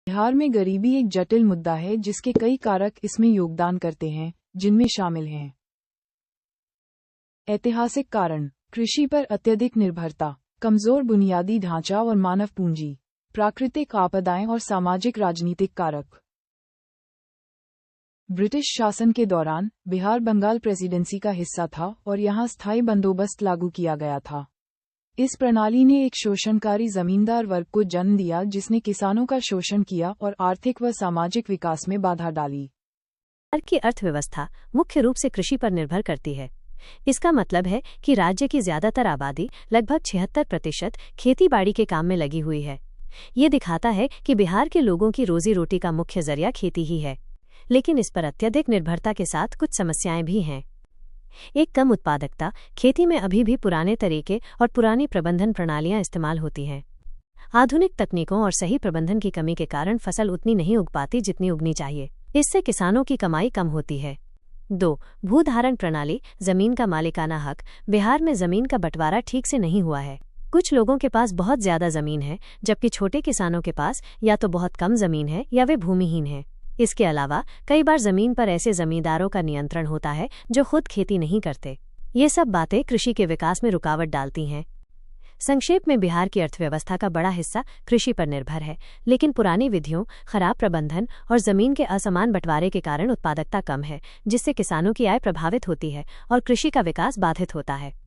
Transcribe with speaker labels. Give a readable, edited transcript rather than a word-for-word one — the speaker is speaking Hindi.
Speaker 1: बिहार में गरीबी एक जटिल मुद्दा है जिसके कई कारक इसमें योगदान करते हैं, जिनमें शामिल हैं ऐतिहासिक कारण, कृषि पर अत्यधिक निर्भरता, कमजोर बुनियादी ढांचा और मानव पूंजी, प्राकृतिक आपदाएं और सामाजिक राजनीतिक कारक। ब्रिटिश शासन के दौरान बिहार बंगाल प्रेसिडेंसी का हिस्सा था और यहाँ स्थायी बंदोबस्त लागू किया गया था। इस प्रणाली ने एक शोषणकारी जमींदार वर्ग को जन्म दिया जिसने किसानों का शोषण किया और आर्थिक व सामाजिक विकास में बाधा डाली।
Speaker 2: बिहार की अर्थव्यवस्था मुख्य रूप से कृषि पर निर्भर करती है। इसका मतलब है कि राज्य की ज्यादातर आबादी, लगभग 76%, खेती बाड़ी के काम में लगी हुई है। ये दिखाता है कि बिहार के लोगों की रोजी रोटी का मुख्य जरिया खेती ही है। लेकिन इस पर अत्यधिक निर्भरता के साथ कुछ समस्याएं भी हैं। एक कम उत्पादकता, खेती में अभी भी पुराने तरीके और पुरानी प्रबंधन प्रणालियां इस्तेमाल होती हैं। आधुनिक तकनीकों और सही प्रबंधन की कमी के कारण फसल उतनी नहीं उग पाती जितनी उगनी चाहिए। इससे किसानों की कमाई कम होती है। 2. भूधारण प्रणाली, जमीन का मालिकाना हक। बिहार में जमीन का बंटवारा ठीक से नहीं हुआ है। कुछ लोगों के पास बहुत ज्यादा जमीन है, जबकि छोटे किसानों के पास या तो बहुत कम जमीन है या वे भूमिहीन हैं। इसके अलावा कई बार जमीन पर ऐसे जमींदारों का नियंत्रण होता है जो खुद खेती नहीं करते। ये सब बातें कृषि के विकास में रुकावट डालती हैं। संक्षेप में, बिहार की अर्थव्यवस्था का बड़ा हिस्सा कृषि पर निर्भर है, लेकिन पुरानी विधियों, खराब प्रबंधन और जमीन के असमान बंटवारे के कारण उत्पादकता कम है, जिससे किसानों की आय प्रभावित होती है और कृषि का विकास बाधित होता है।